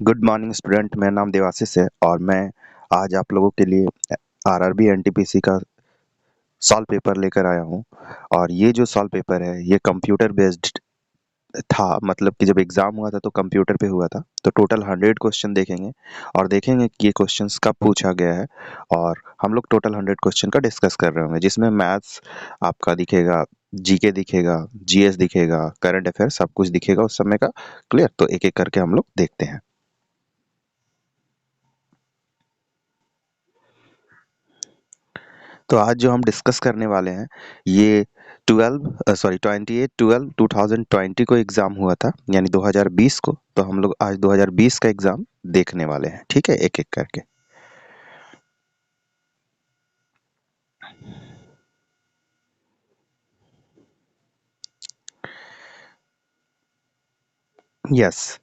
Good morning student. मेरा नाम देवाशीष है और मैं आज आप लोगों के लिए आरआरबी एनटीपीसी का सॉल्व पेपर लेकर आया हूं। और ये जो सॉल्व पेपर है ये कंप्यूटर बेस्ड था, मतलब कि जब एग्जाम हुआ था तो कंप्यूटर पे हुआ था। तो टोटल 100 क्वेश्चन देखेंगे और देखेंगे कि ये क्वेश्चंस कब पूछा गया है। और हम लोग टोटल 100 क्वेश्चन का डिस्कस कर रहे होंगे, जिसमें मैथ्स आपका दिखेगा, जीके दिखेगा, जीएस दिखेगा, करंट अफेयर सब कुछ दिखेगा उस समय का। क्लियर? तो एक एक करके हम लोग देखते हैं। तो आज जो हम डिस्कस करने वाले हैं ये 2020 को एग्ज़ाम हुआ था, यानी 2020 को। तो हम लोग आज 2020 का एग्ज़ाम देखने वाले हैं, ठीक है, एक-एक करके। यस।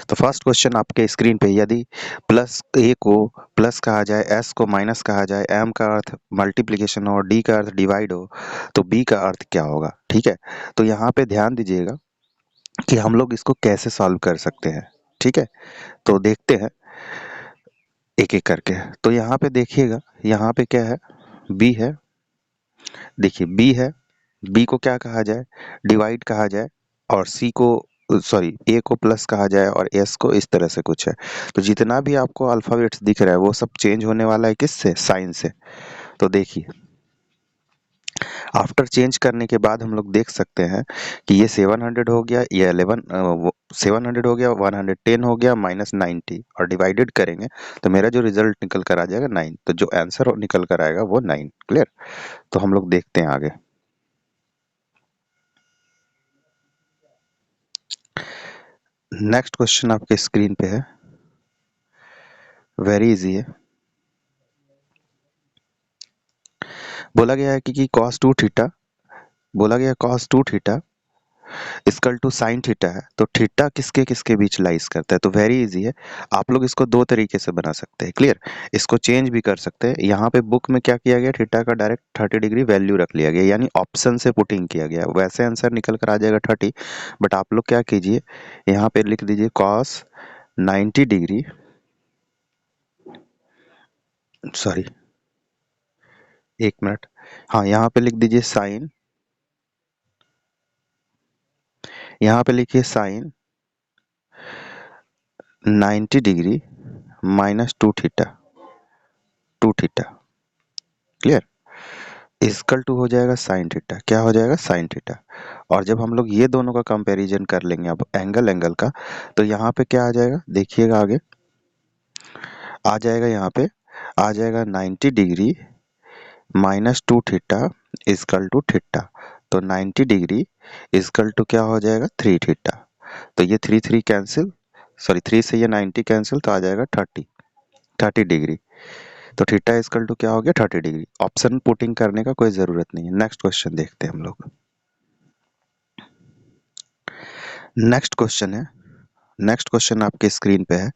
तो फर्स्ट क्वेश्चन आपके स्क्रीन पे, यदि प्लस ए को प्लस कहा जाए, एस को माइनस कहा जाए, एम का अर्थ मल्टीप्लिकेशन हो, डी का अर्थ डिवाइड हो, तो बी का अर्थ क्या होगा? ठीक है। तो यहाँ पे ध्यान दीजिएगा कि हम लोग इसको कैसे सॉल्व कर सकते हैं, ठीक है। तो देखते हैं एक एक करके। तो यहाँ पे देखिएगा, यहाँ पे क्या है, बी है। देखिए बी है, बी को क्या कहा जाए, डिवाइड कहा जाए, और सी को सॉरी ए को प्लस कहा जाए और एस को इस तरह से कुछ है। तो जितना भी आपको अल्फाबेट्स दिख रहा है वो सब चेंज होने वाला है किससे? साइन से। तो देखिए आफ्टर चेंज करने के बाद हम लोग देख सकते हैं कि ये 700 हो गया, ये 700 हो गया, 110 हो गया, माइनस 90 और डिवाइडेड करेंगे तो मेरा जो रिजल्ट निकल कर आ जाएगा 9। तो जो आंसर निकल कर आएगा वो 9। क्लियर? तो हम लोग देखते हैं आगे। नेक्स्ट क्वेश्चन आपके स्क्रीन पे है, वेरी इजी है। बोला गया है कि cos 2 थीटा, बोला गया cos 2 theta equal to sine theta है। तो थीटा किसके किसके बीच लाइज करता है? तो वेरी इजी है, आप लोग इसको दो तरीके से बना सकते हैं। क्लियर? इसको चेंज भी कर सकते हैं। यहाँ पे बुक में क्या किया गया, थीटा का डायरेक्ट 30 डिग्री वैल्यू रख लिया गया, यानी ऑप्शन से पुटिंग किया गया, वैसे आंसर निकल कर आ जाएगा 30। बट आप लोग क्या कीजिए, यहाँ पे लिख दीजिए कॉस 90 डिग्री, सॉरी एक मिनट, हाँ यहाँ पे लिख दीजिए साइन, यहाँ पे लिखिए sine 90 degree minus 2 theta, 2 theta. Clear? Equal to हो जाएगा साइन थीटा। क्या हो जाएगा? Sine theta. और जब हम लोग ये दोनों का कंपैरिजन कर लेंगे अब एंगल एंगल का, तो यहाँ पे क्या आ जाएगा, देखिएगा आगे आ जाएगा, यहाँ पे आ जाएगा 90 degree minus 2 theta equal to theta. तो 90 डिग्री इक्वल टू क्या हो जाएगा? 3 थीटा। तो ये 3 3 कैंसिल, सॉरी 3 से ये 90 कैंसिल, तो आ जाएगा 30 डिग्री। तो थीटा इक्वल टू क्या हो गया? 30 डिग्री। ऑप्शन पुटिंग करने का कोई जरूरत नहीं है। नेक्स्ट क्वेश्चन देखते हैं हम लोग। नेक्स्ट क्वेश्चन है, नेक्स्ट क्वेश्चन आपके स्क्रीन पे है,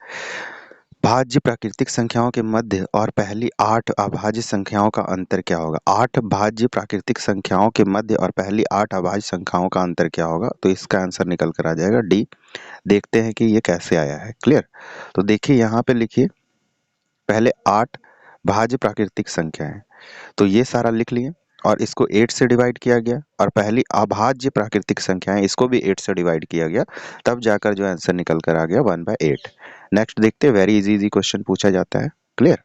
भाज्य प्राकृतिक संख्याओं के मध्य और पहली 8 अभाज्य संख्याओं का अंतर क्या होगा? 8 भाज्य प्राकृतिक संख्याओं के मध्य और पहली 8 अभाज्य संख्याओं का अंतर क्या होगा? तो इसका आंसर निकल कर आ जाएगा डी। देखते हैं कि ये कैसे आया है। क्लियर? तो देखिए यहाँ पे लिखिए, पहले 8 भाज्य प्राकृतिक संख्याएं, तो ये सारा लिख लिए और इसको 8 से डिवाइड किया गया, और पहली अभाज्य प्राकृतिक संख्याएं इसको भी 8 से डिवाइड किया गया, तब जाकर जो आंसर निकल कर आ गया 1/8। नेक्स्ट देखते हैं, वेरी इजी इजी क्वेश्चन पूछा जाता है। क्लियर?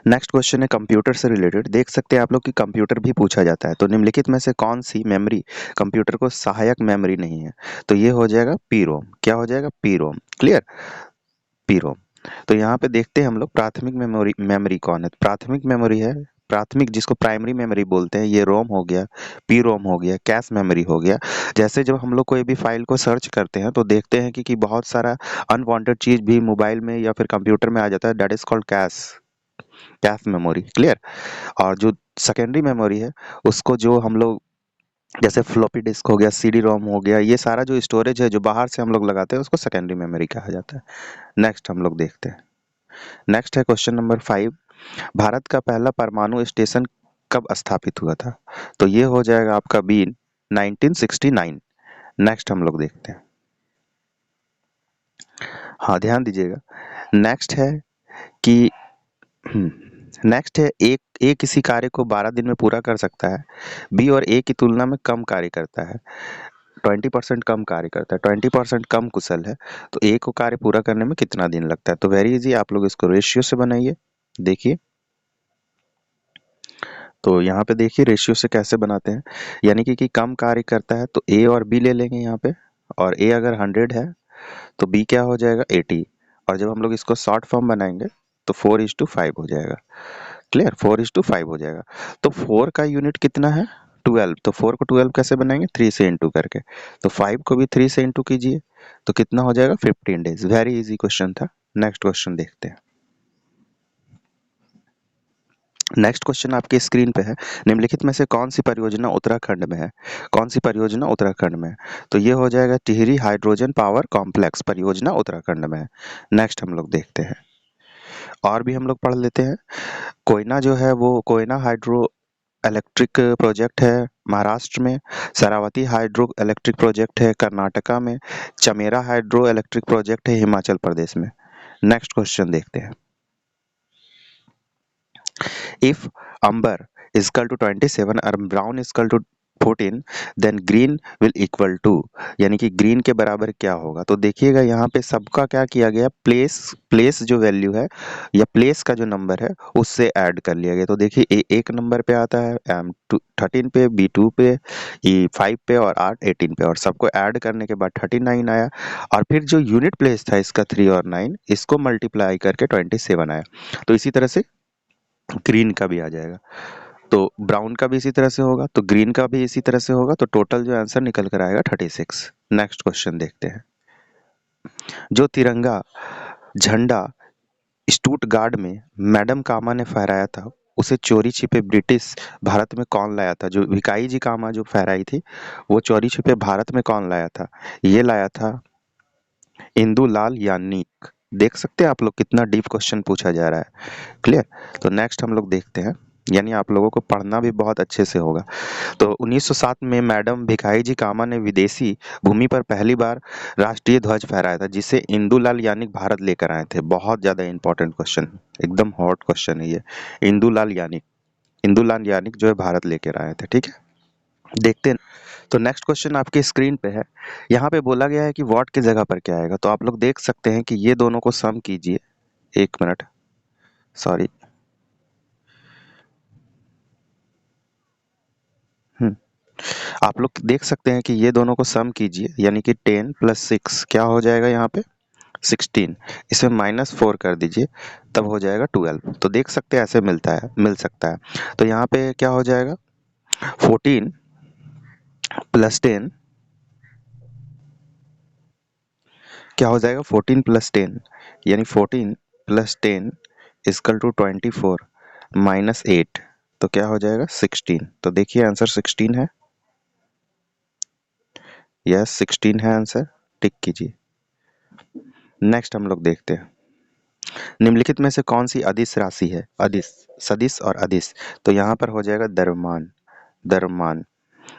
नेक्स्ट क्वेश्चन है कंप्यूटर से रिलेटेड। देख सकते हैं आप लोग कि कंप्यूटर भी पूछा जाता है। तो निम्नलिखित में से कौन सी मेमोरी कंप्यूटर को सहायक मेमोरी नहीं है? तो ये हो जाएगा पी रोम। क्या हो जाएगा? P ROM. Clear? P ROM. तो यहाँ पे देखते हैं हम लोग प्राथमिक मेमोरी, मेमोरी कौन है? प्राथमिक मेमोरी है, प्राथमिक जिसको प्राइमरी मेमोरी बोलते हैं, ये रोम हो गया, पी रोम हो गया, कैश मेमोरी हो गया। जैसे जब हम लोग कोई भी फाइल को सर्च करते हैं तो देखते हैं कि बहुत सारा अनवांटेड चीज भी मोबाइल में या फिर कंप्यूटर में आ जाता है, that is called cash, cache memory. Clear? और जो सेकेंडरी मेमोरी है उसको जो हम लोग, जैसे फ्लॉपी डिस्क हो गया, सीडी रोम हो गया, ये सारा जो स्टोरेज है जो बाहर से हम लोग लगाते हैं उसको सेकेंडरी मेमोरी कहा जाता है। नेक्स्ट हम लोग देखते हैं, नेक्स्ट है क्वेश्चन नंबर 5, भारत का पहला परमाणु स्टेशन कब स्थापित हुआ था? तो ये हो जाएगा आपका बी 1969। नेक्स्ट हम लोग देखते हैं, हाँ, ध्यान दीजिएगा। नेक्स्ट है कि नेक्स्ट है ए किसी कार्य को 12 दिन में पूरा कर सकता है, बी और ए की तुलना में कम कार्य करता है, 20% कम कार्य करता है, 20% कम कुशल है, तो ए को कार्य पूरा करने में कितना दिन लगता है? तो वेरी इजी, आप लोग इसको रेशियो से बनाइए। देखिए, तो यहाँ पे देखिए रेशियो से कैसे बनाते हैं, यानी कि कम कार्य करता है तो ए और बी ले लेंगे यहाँ पे, और ए अगर 100 है तो बी क्या हो जाएगा 80, और जब हम लोग इसको शॉर्ट फॉर्म बनाएंगे तो 4:5 हो जाएगा। क्लियर, 4:5 हो जाएगा। तो 4 का यूनिट कितना है 12, तो 4 को 12 कैसे बनाएंगे 3 से इंटू करके, तो 5 को भी 3 से इंटू कीजिए तो कितना हो जाएगा 15 डेज। वेरी इजी क्वेश्चन था। नेक्स्ट क्वेश्चन देखते हैं। नेक्स्ट क्वेश्चन आपके स्क्रीन पे है, निम्नलिखित में से कौन सी परियोजना उत्तराखंड में है? कौन सी परियोजना उत्तराखंड में है? तो ये हो जाएगा टिहरी हाइड्रोजन पावर कॉम्प्लेक्स परियोजना उत्तराखंड में है। नेक्स्ट हम लोग देखते हैं, और भी हम लोग पढ़ लेते हैं। कोयना जो है वो कोयना हाइड्रो इलेक्ट्रिक प्रोजेक्ट है महाराष्ट्र में, शरावती हाइड्रो इलेक्ट्रिक प्रोजेक्ट है कर्नाटका में, चमेरा हाइड्रो इलेक्ट्रिक प्रोजेक्ट है हिमाचल प्रदेश में। नेक्स्ट क्वेश्चन देखते हैं। If amber is equal to 27 और brown is equal to 14 then green will equal to, यानी कि ग्रीन के बराबर क्या होगा? तो देखिएगा यहाँ पे सबका क्या किया गया, प्लेस जो वैल्यू है या प्लेस का जो नंबर है उससे ऐड कर लिया गया। तो देखिए ए एक नंबर पे आता है, एम 13 पे, बी 2 पे, ई 5 पे और आर 18 पे, और सबको ऐड करने के बाद 39 आया, और फिर जो यूनिट प्लेस था इसका 3 और 9 इसको मल्टीप्लाई करके 27 आया। तो इसी तरह से ग्रीन का भी आ जाएगा, तो ब्राउन का भी इसी तरह से होगा, तो ग्रीन का भी इसी तरह से होगा, तो टोटल जो आंसर निकल कर आएगा 36। नेक्स्ट क्वेश्चन देखते हैं। जो तिरंगा झंडा स्टुटगार्ट में मैडम कामा ने फहराया था उसे चोरी छिपे ब्रिटिश भारत में कौन लाया था? जो भिकाई जी कामा जो फहराई थी वो चोरी छिपे भारत में कौन लाया था? ये लाया था इंदुलाल यानिक। देख सकते हैं आप लोग कितना डीप क्वेश्चन पूछा जा रहा है। क्लियर, तो नेक्स्ट हम लोग देखते हैं, यानी आप लोगों को पढ़ना भी बहुत अच्छे से होगा। तो 1907 में मैडम भिखाई जी कामा ने विदेशी भूमि पर पहली बार राष्ट्रीय ध्वज फहराया था जिसे इंदुलाल यानिक भारत लेकर आए थे। बहुत ज़्यादा इंपॉर्टेंट क्वेश्चन, एकदम हॉट क्वेश्चन है ये। इंदुलाल यानिक जो है भारत लेकर आए थे। ठीक है, देखते हैं। तो नेक्स्ट क्वेश्चन आपके स्क्रीन पे है, यहाँ पे बोला गया है कि वॉट की जगह पर क्या आएगा? तो आप लोग देख सकते हैं कि ये दोनों को सम कीजिए। एक मिनट, सॉरी। आप लोग देख सकते हैं कि ये दोनों को सम कीजिए, यानी कि 10 प्लस 6 क्या हो जाएगा यहाँ पे 16, इसमें -4 कर दीजिए तब हो जाएगा 12। तो देख सकते हैं ऐसे मिल सकता है। तो यहाँ पे क्या हो जाएगा 14 प्लस 10, क्या हो जाएगा 14 प्लस 10, यानी 14 प्लस 10 इजकल टू 24 माइनस 8, तो क्या हो जाएगा 16। तो देखिए आंसर 16 है। यस 16 है आंसर, टिक कीजिए। नेक्स्ट हम लोग देखते हैं, निम्नलिखित में से कौन सी अदिश राशि है? अदिश, सदिश और अदिश, तो यहाँ पर हो जाएगा द्रव्यमान। द्रव्यमान,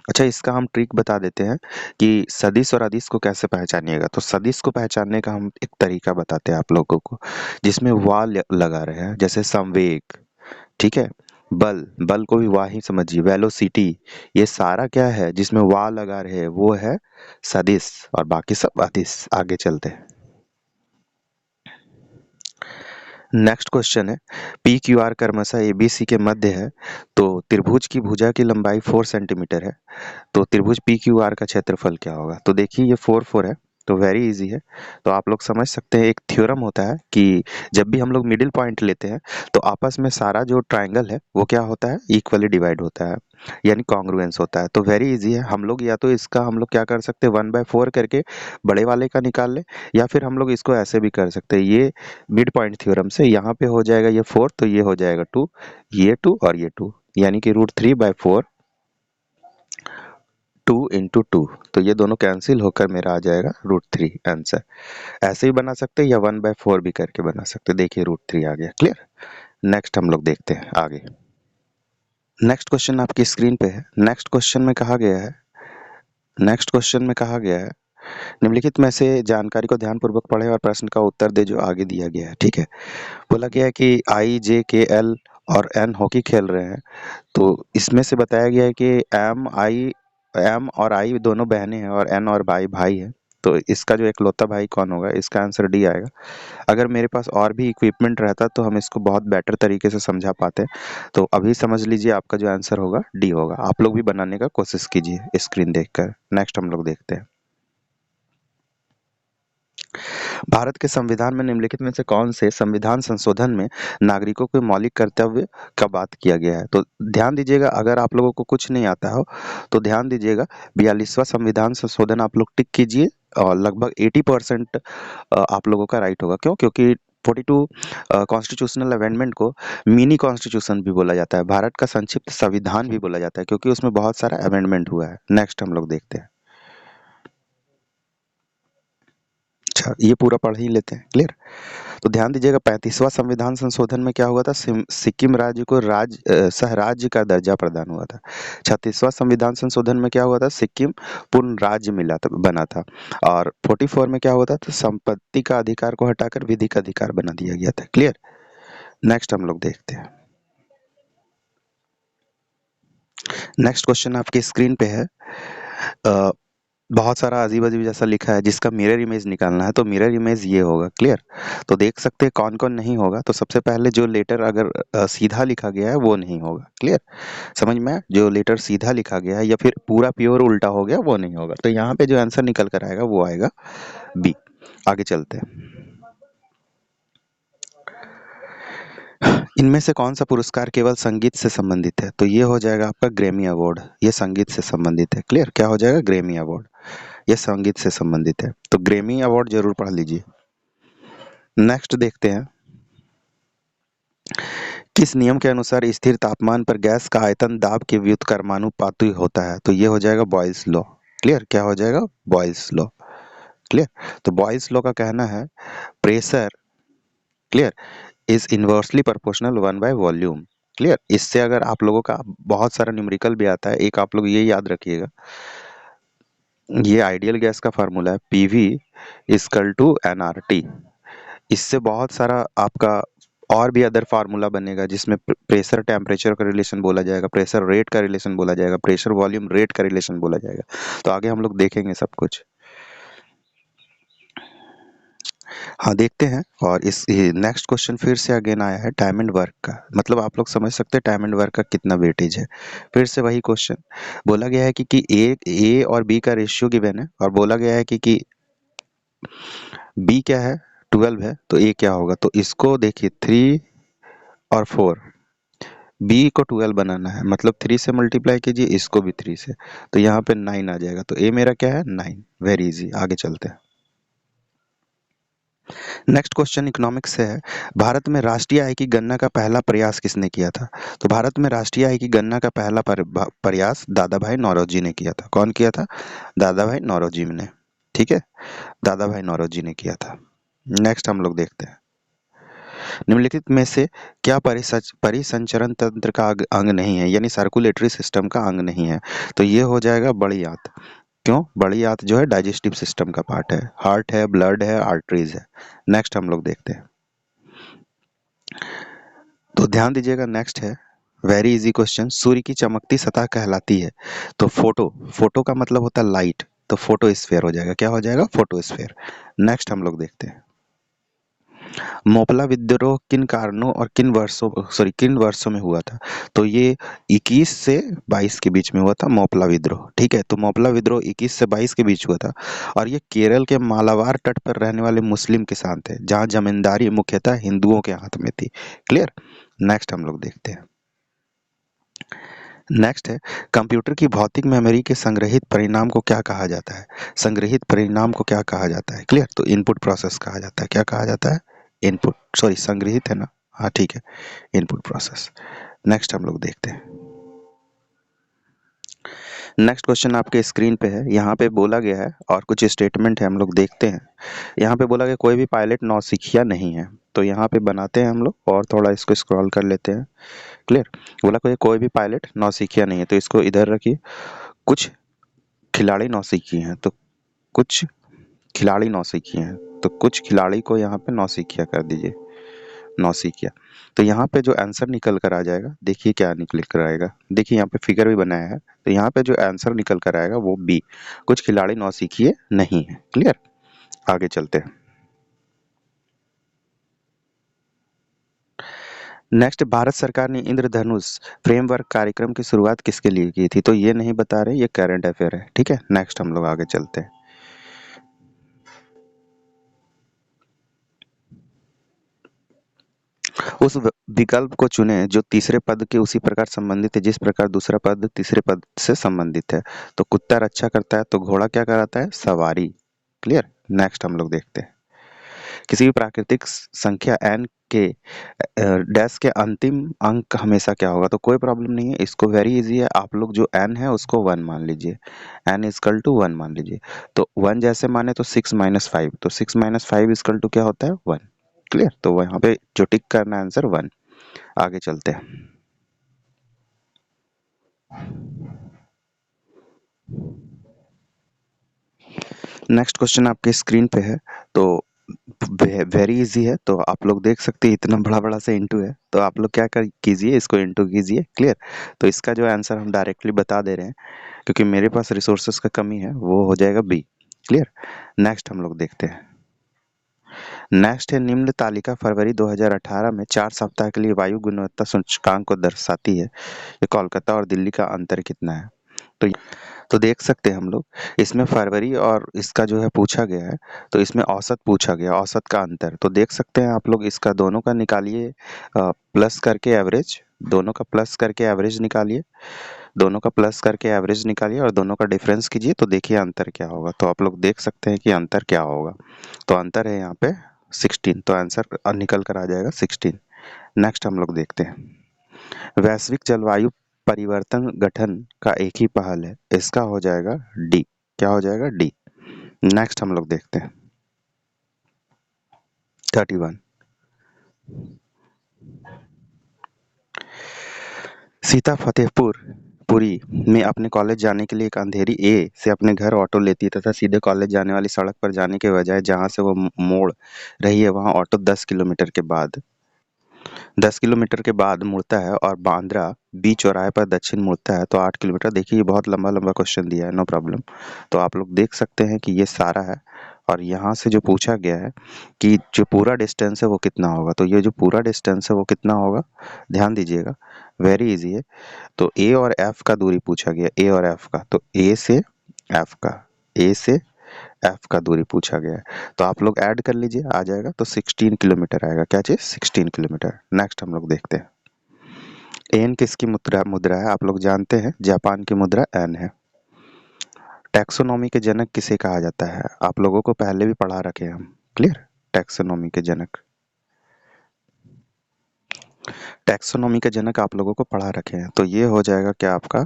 अच्छा इसका हम ट्रिक बता देते हैं कि सदिश और अदिश को कैसे पहचानिएगा। तो सदिश को पहचानने का हम एक तरीका बताते हैं आप लोगों को, जिसमें वाह लगा रहे हैं, जैसे संवेग, ठीक है, बल, बल को भी वाह ही समझिए, वेलोसिटी, ये सारा क्या है जिसमें वाह लगा रहे हैं वो है सदिश, और बाकी सब अदिश। आगे चलते हैं। नेक्स्ट क्वेश्चन है, पी क्यू आर क्रमशः ए बी सी के मध्य है, तो त्रिभुज की भुजा की लंबाई 4 सेंटीमीटर है, तो त्रिभुज पी क्यू आर का क्षेत्रफल क्या होगा? तो देखिए ये 4 है, तो वेरी इजी है। तो आप लोग समझ सकते हैं, एक थ्योरम होता है कि जब भी हम लोग मिडिल पॉइंट लेते हैं तो आपस में सारा जो ट्राइंगल है वो क्या होता है इक्वली डिवाइड होता है, यानी कॉन्ग्रुएंस होता है। तो वेरी इजी है, हम लोग या तो इसका हम लोग क्या कर सकते हैं 1/4 करके बड़े वाले का निकाल ले, या फिर हम लोग इसको ऐसे भी कर सकते हैं, ये मिड पॉइंट थ्योरम से यहाँ पे हो जाएगा ये 4, तो ये हो जाएगा 2, ये 2 और ये 2, यानी कि √3/4 2 इंटू 2, तो ये दोनों कैंसिल होकर मेरा आ जाएगा √3 आंसर। ऐसे ही बना सकते हैं या 1/4 भी करके बना सकते हैं। देखिए √3 आ गया। क्लियर, नेक्स्ट हम लोग देखते हैं आगे। नेक्स्ट क्वेश्चन आपकी स्क्रीन पे है। नेक्स्ट क्वेश्चन में कहा गया है निम्नलिखित में से जानकारी को ध्यानपूर्वक पढ़ें और प्रश्न का उत्तर दें जो आगे दिया गया है, ठीक है। बोला गया है कि आई, जे, के, एल और एन हॉकी खेल रहे हैं, तो इसमें से बताया गया है कि एम और आई दोनों बहनें हैं और एन और भाई भाई है। तो इसका जो इकलौता भाई कौन होगा? इसका आंसर डी आएगा। अगर मेरे पास और भी इक्विपमेंट रहता तो हम इसको बहुत बेटर तरीके से समझा पाते। तो अभी समझ लीजिए आपका जो आंसर होगा डी होगा। आप लोग भी बनाने का कोशिश कीजिए स्क्रीन देखकर। नेक्स्ट हम लोग देखते हैं। भारत के संविधान में निम्नलिखित में से कौन से संविधान संशोधन में नागरिकों के मौलिक कर्तव्य का बात किया गया है? तो ध्यान दीजिएगा, अगर आप लोगों को कुछ नहीं आता हो तो ध्यान दीजिएगा, 42वां संविधान संशोधन आप लोग टिक कीजिए और लगभग 80% आप लोगों का राइट होगा। क्यों? क्योंकि 42 कॉन्स्टिट्यूशनल अमेंडमेंट को मिनी कॉन्स्टिट्यूशन भी बोला जाता है, भारत का संक्षिप्त संविधान भी बोला जाता है, क्योंकि उसमें बहुत सारा अमेंडमेंट हुआ है। नेक्स्ट हम लोग देखते हैं। अच्छा, ये पूरा पढ़ ही लेते हैं, क्लियर। तो ध्यान दीजिएगा, 35वां संविधान संशोधन में क्या हुआ था? सिक्किम राज्य को सह राज्य का दर्जा प्रदान हुआ था। 36वां संविधान संशोधन में क्या हुआ था? सिक्किम पूर्ण राज्य बना था। और 44 में क्या हुआ था? तो संपत्ति का अधिकार को हटाकर विधिक अधिकार बना दिया गया था, क्लियर। नेक्स्ट हम लोग देखते हैं। नेक्स्ट क्वेश्चन आपकी स्क्रीन पे है। बहुत सारा अजीब-अजीब जैसा लिखा है जिसका मिरर इमेज निकालना है, तो मिरर इमेज ये होगा, क्लियर। तो देख सकते हैं कौन-कौन नहीं होगा। तो सबसे पहले जो लेटर अगर सीधा लिखा गया है वो नहीं होगा, क्लियर। समझ में आया? जो लेटर सीधा लिखा गया है या फिर पूरा प्योर उल्टा हो गया वो नहीं होगा। तो यहाँ पे जो आंसर निकल कर आएगा वो आएगा बी। आगे चलते हैं। इनमें से कौन सा पुरस्कार केवल संगीत से संबंधित है? तो ये हो जाएगा आपका ग्रैमी अवार्ड। ये संगीत से संबंधित है, क्लियर। क्या हो जाएगा? Grammy award. ये संगीत से संबंधित है, तो ग्रैमी अवार्ड जरूर पढ़ लीजिए। नेक्स्ट देखते हैं। किस नियम के अनुसार स्थिर तापमान पर गैस का आयतन दाब के व्युत्क्रमानुपाती होता है? तो ये हो जाएगा बॉयल्स लॉ, क्लियर। क्या हो जाएगा? Boyle's law, clear. तो बॉयल्स लॉ का कहना है pressure, clear, is inversely proportional 1/वॉल्यूम, क्लियर। इससे अगर आप लोगों का बहुत सारा न्यूमेरिकल भी आता है, एक आप लोग ये याद रखिएगा, ये आइडियल गैस का फार्मूला है पीवी इक्वल टू एनआरटी। इससे बहुत सारा आपका और भी अदर फार्मूला बनेगा जिसमें प्रेशर टेम्परेचर का रिलेशन बोला जाएगा, प्रेशर रेट का रिलेशन बोला जाएगा, प्रेशर वॉल्यूम रेट का रिलेशन बोला जाएगा। तो आगे हम लोग देखेंगे सब कुछ। हाँ, देखते हैं। और इस नेक्स्ट क्वेश्चन फिर से अगेन आया है टाइम एंड वर्क का। मतलब आप लोग समझ सकते हैं टाइम एंड वर्क का कितना वेटेज है। फिर से वही क्वेश्चन बोला गया है कि ए और बी का रेशियो गिवन है और बोला गया है कि बी क्या है? 12 है, तो ए क्या होगा? तो इसको देखिए 3 और 4, बी को 12 बनाना है, मतलब 3 से मल्टीप्लाई कीजिए, इसको भी 3 से, तो यहाँ पे 9 आ जाएगा। तो ए मेरा क्या है? 9। Very easy. आगे चलते हैं। नेक्स्ट क्वेश्चन इकोनॉमिक्स से है। भारत में राष्ट्रीय आय की गणना का पहला प्रयास किसने किया था? तो भारत में राष्ट्रीय आय की गणना का पहला प्रयास दादा भाई नौरोजी ने किया था। कौन किया था? दादा भाई नौरोजी ने, ठीक है। दादा भाई नौरोजी ने किया था। नेक्स्ट हम लोग देखते हैं। निम्नलिखित में से क्या परिसंचरण तंत्र का अंग नहीं है, यानी सर्कुलेटरी सिस्टम का अंग नहीं है? तो ये हो जाएगा बड़ी आंत। क्यों? बड़ी आंत जो है डाइजेस्टिव सिस्टम का पार्ट है, हार्ट है, ब्लड है, आर्टरीज है। नेक्स्ट हम लोग देखते हैं। तो ध्यान दीजिएगा, नेक्स्ट है वेरी इजी क्वेश्चन। सूर्य की चमकती सतह कहलाती है? तो फोटो का मतलब होता है लाइट, तो फोटोस्फीयर हो जाएगा। क्या हो जाएगा? फोटोस्फीयर। नेक्स्ट हम लोग देखते हैं। मोपला विद्रोह किन कारणों और किन वर्षों में हुआ था? तो ये 21 से 22 के बीच में हुआ था मोपला विद्रोह, ठीक है। तो मोपला विद्रोह 21 से 22 के बीच हुआ था और ये केरल के मालाबार तट पर रहने वाले मुस्लिम किसान थे, जहाँ जमींदारी मुख्यतः हिंदुओं के हाथ में थी, क्लियर। नेक्स्ट हम लोग देखते हैं। नेक्स्ट है कंप्यूटर की भौतिक मेमोरी के संग्रहित परिणाम को क्या कहा जाता है? संग्रहित परिणाम को क्या कहा जाता है? क्लियर। तो इनपुट प्रोसेस कहा जाता है। क्या कहा जाता है? इनपुट, सॉरी संग्रहित है ना, हाँ ठीक है, इनपुट प्रोसेस। नेक्स्ट हम लोग देखते हैं। नेक्स्ट क्वेश्चन आपके स्क्रीन पे है, यहाँ पे बोला गया है और कुछ स्टेटमेंट है, हम लोग देखते हैं। यहाँ पे बोला गया कोई भी पायलट नौसिखिया नहीं है, तो यहाँ पे बनाते हैं हम लोग और थोड़ा इसको स्क्रॉल कर लेते हैं, क्लियर। बोला कोई भी पायलट नौसिखिया नहीं है, तो इसको इधर रखिए। कुछ खिलाड़ी नौसिखिए हैं, तो कुछ खिलाड़ी नौसिखिए हैं, तो कुछ खिलाड़ी को यहाँ पे नौसिखिया कर दीजिए, नौसिखिया। तो यहाँ पे जो आंसर निकल कर आ जाएगा, देखिए क्या निकल कर आएगा, देखिए यहाँ पे फिगर भी बनाया है, तो यहाँ पे जो आंसर निकल कर आएगा वो बी, कुछ खिलाड़ी नौसिखिए नहीं है। क्लियर, आगे चलते हैं। नेक्स्ट, भारत सरकार ने इंद्रधनुष फ्रेमवर्क कार्यक्रम की शुरुआत किसके लिए की थी? तो ये नहीं बता रहे, ये करंट अफेयर है, ठीक है। नेक्स्ट हम लोग आगे चलते हैं। उस विकल्प को चुने जो तीसरे पद के उसी प्रकार संबंधित है जिस प्रकार दूसरा पद तीसरे पद से संबंधित है। तो कुत्ता रक्षा करता है, तो घोड़ा क्या कराता है? सवारी। क्लियर, नेक्स्ट हम लोग देखते हैं। किसी भी प्राकृतिक संख्या n के डैश के अंतिम अंक हमेशा क्या होगा? तो कोई प्रॉब्लम नहीं है, इसको वेरी इजी है, आप लोग जो n है उसको 1 मान लीजिए, n इजकल टू 1 मान लीजिए। तो 1 जैसे माने तो 6 माइनस 5, तो 6 माइनस 5 इजकल टू क्या होता है? 1। क्लियर, तो वहाँ पे जो टिक करना है आंसर 1। आगे चलते हैं। नेक्स्ट क्वेश्चन आपके स्क्रीन पे है, तो वेरी इजी है, तो आप लोग देख सकते हैं इतना बड़ा बड़ा सा इंटू है, तो आप लोग क्या कर कीजिए, इसको इंटू कीजिए। क्लियर, तो इसका जो आंसर हम डायरेक्टली बता दे रहे हैं क्योंकि मेरे पास रिसोर्सेस का कमी है, वो हो जाएगा बी। क्लियर, नेक्स्ट हम लोग देखते हैं। नेक्स्ट है, निम्न तालिका फरवरी 2018 में 4 सप्ताह के लिए वायु गुणवत्ता सूचकांक को दर्शाती है, ये कोलकाता और दिल्ली का अंतर कितना है? तो देख सकते हैं हम लोग, इसमें फरवरी और इसका जो है पूछा गया है, तो इसमें औसत पूछा गया, औसत का अंतर। तो देख सकते हैं आप लोग, इसका दोनों का निकालिए प्लस करके एवरेज, दोनों का प्लस करके एवरेज निकालिए, दोनों का प्लस करके एवरेज निकालिए और दोनों का डिफरेंस कीजिए, तो देखिए अंतर क्या होगा। तो आप लोग देख सकते हैं कि अंतर क्या होगा, तो अंतर है यहाँ पे 16, तो आंसर निकल कर आ जाएगा 16। नेक्स्ट हम लोग देखते हैं। वैश्विक जलवायु परिवर्तन गठन का एक ही पहल है, इसका हो जाएगा डी। क्या हो जाएगा? डी। नेक्स्ट हम लोग देखते हैं 31। सीता फतेहपुर पुरी में अपने कॉलेज जाने के लिए एक अंधेरी ए से अपने घर ऑटो लेती है तथा सीधे कॉलेज जाने वाली सड़क पर जाने के बजाय जहां से वो मोड़ रही है वहां ऑटो 10 किलोमीटर के बाद मुड़ता है और बांद्रा बी चौराहे पर दक्षिण मुड़ता है तो 8 किलोमीटर। देखिए ये बहुत लंबा लंबा क्वेश्चन दिया है, नो प्रॉब्लम। तो आप लोग देख सकते हैं कि ये सारा है और यहाँ से जो पूछा गया है कि जो पूरा डिस्टेंस है वो कितना होगा, तो ये जो पूरा डिस्टेंस है वो कितना होगा, ध्यान दीजिएगा, वेरी इजी है। तो ए और एफ का दूरी पूछा गया, ए और एफ का, तो ए से एफ का, ए से एफ का दूरी पूछा गया है, तो आप लोग ऐड कर लीजिए, आ जाएगा, तो 16 किलोमीटर आएगा। क्या चीज? 16 किलोमीटर। नेक्स्ट हम लोग देखते हैं। एन किसकी मुद्रा मुद्रा है? आप लोग जानते हैं जापान की मुद्रा एन है। टैक्सोनॉमी के जनक किसे कहा जाता है? आप लोगों को पहले भी पढ़ा रखे हैं हम। क्लियर, टैक्सोनॉमी के जनक, टैक्सोनॉमी के जनक आप लोगों को पढ़ा रखे हैं, तो ये हो जाएगा क्या आपका?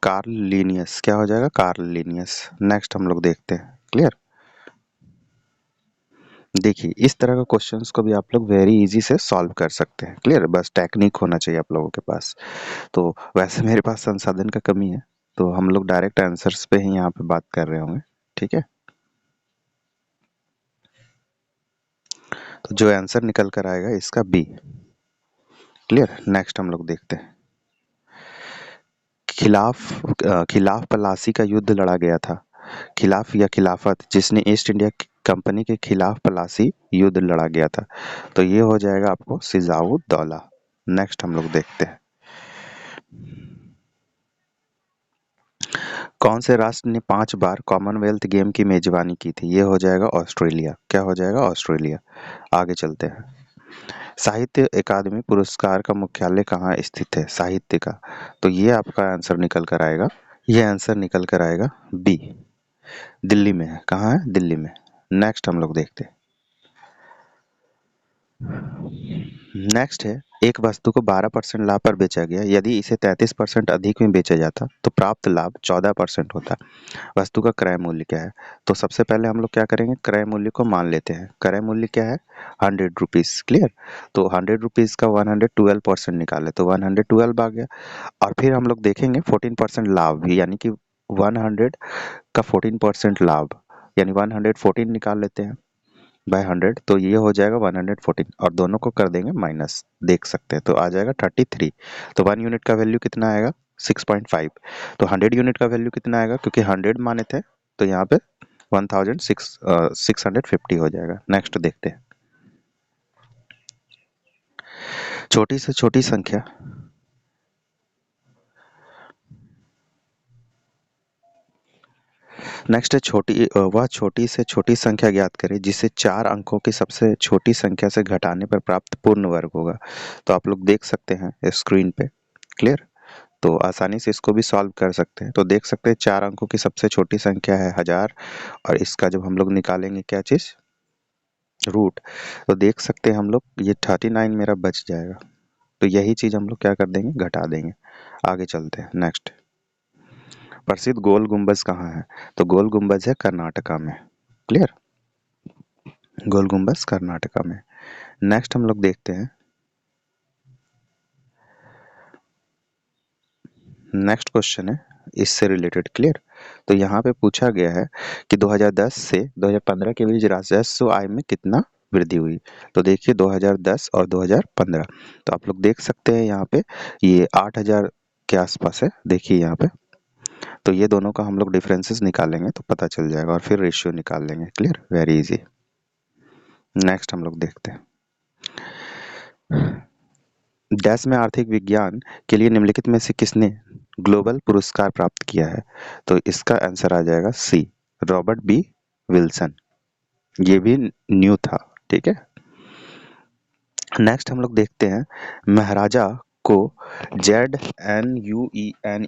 Karl Linnaeus. क्या हो जाएगा? Karl Linnaeus. नेक्स्ट हम लोग देखते हैं। क्लियर, देखिए इस तरह के क्वेश्चंस को भी आप लोग वेरी इजी से सॉल्व कर सकते हैं। क्लियर, बस टेक्निक होना चाहिए आप लोगों के पास। तो वैसे मेरे पास संसाधन का कमी है, तो हम लोग डायरेक्ट आंसर्स पे ही यहाँ पे बात कर रहे होंगे, ठीक है। तो जो आंसर निकल कर आएगा इसका बी। क्लियर, नेक्स्ट हम लोग देखते हैं। खिलाफ पलासी का युद्ध लड़ा गया था, खिलाफ या खिलाफत, जिसने ईस्ट इंडिया कंपनी के खिलाफ पलासी युद्ध लड़ा गया था, तो ये हो जाएगा आपको सिजाउद्दौला। नेक्स्ट हम लोग देखते हैं। कौन से राष्ट्र ने 5 बार कॉमनवेल्थ गेम की मेजबानी की थी? ये हो जाएगा ऑस्ट्रेलिया। क्या हो जाएगा? ऑस्ट्रेलिया। आगे चलते हैं। साहित्य अकादमी पुरस्कार का मुख्यालय कहाँ स्थित है? साहित्य का, तो ये आपका आंसर निकल कर आएगा, ये आंसर निकल कर आएगा बी, दिल्ली में है। कहाँ है? दिल्ली में। नेक्स्ट हम लोग देखते हैं। नेक्स्ट है, एक वस्तु को 12% लाभ पर बेचा गया, यदि इसे 33% अधिक में बेचा जाता तो प्राप्त लाभ 14% होता। वस्तु का क्रय मूल्य क्या है? तो सबसे पहले हम लोग क्या करेंगे, क्रय मूल्य को मान लेते हैं। क्रय मूल्य क्या है? 100 रुपीज़। क्लियर, तो 100 रुपीज़ का 112% निकाले तो 112 आ गया, और फिर हम लोग देखेंगे 14% लाभ भी, यानी कि 100 का 14% लाभ, यानी 114 निकाल लेते हैं बाय 100, तो ये हो जाएगा 114 और दोनों को कर देंगे माइनस, देख सकते हैं तो आ जाएगा 33। तो 1 यूनिट का वैल्यू कितना आएगा 6.5। तो 100 यूनिट का वैल्यू कितना आएगा, क्योंकि 100 माने थे तो यहाँ पे 1650 हो जाएगा। नेक्स्ट देखते हैं, छोटी से छोटी संख्या, नेक्स्ट है वह छोटी से छोटी संख्या ज्ञात करें जिसे 4 अंकों की सबसे छोटी संख्या से घटाने पर प्राप्त पूर्ण वर्ग होगा। तो आप लोग देख सकते हैं स्क्रीन पे, क्लियर। तो आसानी से इसको भी सॉल्व कर सकते हैं। तो देख सकते हैं 4 अंकों की सबसे छोटी संख्या है 1000, और इसका जब हम लोग निकालेंगे क्या चीज़, रूट, तो देख सकते हैं हम लोग ये 39 मेरा बच जाएगा। तो यही चीज़ हम लोग क्या कर देंगे, घटा देंगे। आगे चलते हैं नेक्स्ट, प्रसिद्ध गोल गुंबज कहाँ है, तो गोल गुंबज है कर्नाटका में, क्लियर, गोल गुंबज कर्नाटका में। नेक्स्ट हम लोग देखते हैं, नेक्स्ट क्वेश्चन है इससे रिलेटेड, क्लियर। तो यहाँ पे पूछा गया है कि 2010 से 2015 के बीच राजस्व आय में कितना वृद्धि हुई। तो देखिए 2010 और 2015, तो आप लोग देख सकते हैं यहाँ पे ये 8000 के आसपास है, देखिए यहाँ पे। तो ये दोनों का हम लोग डिफरेंसेस निकालेंगे तो पता चल जाएगा, और फिर रेशियो निकाल लेंगे, क्लियर, वेरी इजी। नेक्स्ट हम लोग देखते हैं, डैश में आर्थिक विज्ञान के लिए निम्नलिखित में से किसने ग्लोबल पुरस्कार प्राप्त किया है। तो इसका आंसर आ जाएगा सी, रॉबर्ट बी विल्सन। ये भी न्यू था, ठीक है। नेक्स्ट हम लोग देखते हैं, महाराजा को ZNUENEWN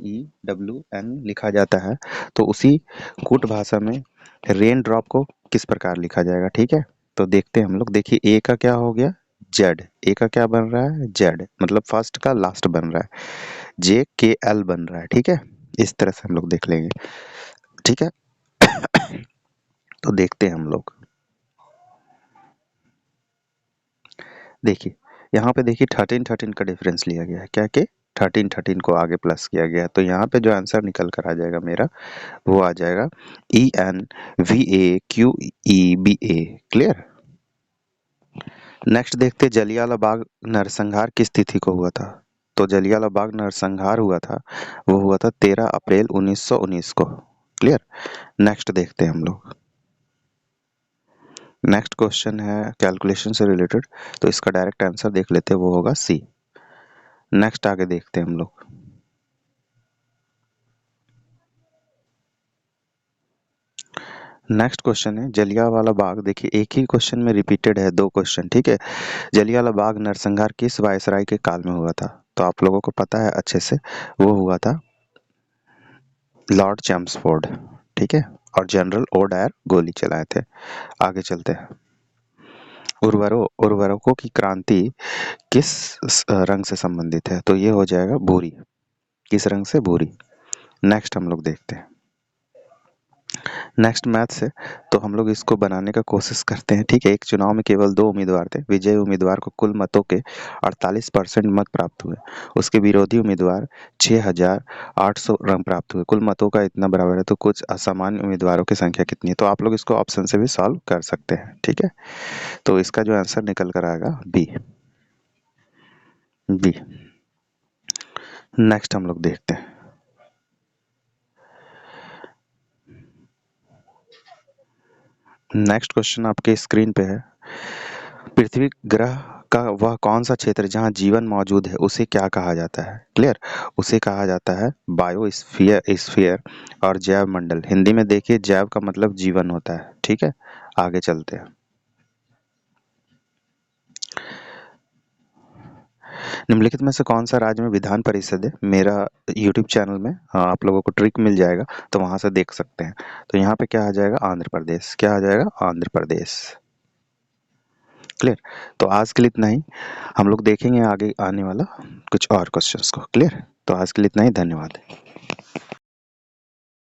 लिखा जाता है, तो उसी कूट भाषा में रेन ड्रॉप को किस प्रकार लिखा जाएगा, ठीक है। तो देखते हैं हम लोग, देखिए ए का क्या हो गया, जेड, ए का क्या बन रहा है, जेड, मतलब फर्स्ट का लास्ट बन रहा है, JKL बन रहा है, ठीक है। इस तरह से हम लोग देख लेंगे, ठीक है। तो देखते हैं हम लोग, देखिए यहाँ पे देखिए 13 का डिफरेंस लिया गया है, क्या कि 13 को आगे प्लस किया गया है। तो यहाँ पे जो आंसर निकल कर आ जाएगा मेरा, वो आ जाएगा ENVAQEBA, क्लियर। नेक्स्ट देखते, जलियांवाला बाग नरसंहार किस तिथि को हुआ था। तो जलियांवाला बाग नरसंहार हुआ था, वो हुआ था 13 अप्रैल 1919 को, क्लियर। नेक्स्ट देखते हैं हम लोग, नेक्स्ट क्वेश्चन है कैलकुलेशन से रिलेटेड, तो इसका डायरेक्ट आंसर देख लेते हैं, वो होगा सी। नेक्स्ट आगे देखते हैं हम लोग, नेक्स्ट क्वेश्चन है जलियांवाला बाग, देखिए एक ही क्वेश्चन में रिपीटेड है 2 क्वेश्चन, ठीक है। जलियांवाला बाग नरसंहार किस वायसराय के काल में हुआ था। तो आप लोगों को पता है अच्छे से, वो हुआ था लॉर्ड चैम्सफोर्ड, ठीक है, और जनरल ओडायर गोली चलाए थे। आगे चलते हैं, उर्वरकों की क्रांति किस रंग से संबंधित है। तो ये हो जाएगा भूरी, किस रंग से, भूरी। नेक्स्ट हम लोग देखते हैं, नेक्स्ट मैथ्स है, तो हम लोग इसको बनाने का कोशिश करते हैं, ठीक है। एक चुनाव में केवल 2 उम्मीदवार थे, विजयी उम्मीदवार को कुल मतों के 48% मत प्राप्त हुए, उसके विरोधी उम्मीदवार 6800 रंग प्राप्त हुए, कुल मतों का इतना बराबर है, तो कुछ असामान्य उम्मीदवारों की संख्या कितनी है। तो आप लोग इसको ऑप्शन से भी सॉल्व कर सकते हैं, ठीक है। तो इसका जो आंसर निकल कर आएगा बी, बी। नेक्स्ट हम लोग देखते हैं, नेक्स्ट क्वेश्चन आपके स्क्रीन पे है, पृथ्वी ग्रह का वह कौन सा क्षेत्र जहां जीवन मौजूद है उसे क्या कहा जाता है, क्लियर। उसे कहा जाता है बायोस्फीयर, स्फीयर और जैव मंडल। हिंदी में देखिए जैव का मतलब जीवन होता है, ठीक है। आगे चलते हैं, निम्नलिखित में से कौन सा राज्य में विधान परिषद है। मेरा यूट्यूब चैनल में आप लोगों को ट्रिक मिल जाएगा, तो वहां से देख सकते हैं। तो यहाँ पे क्या आ जाएगा, आंध्र प्रदेश, क्या आ जाएगा, आंध्र प्रदेश, क्लियर। तो आज के लिए इतना ही, हम लोग देखेंगे आगे आने वाला कुछ और क्वेश्चंस को, क्लियर। तो आज के लिए इतना ही, धन्यवाद।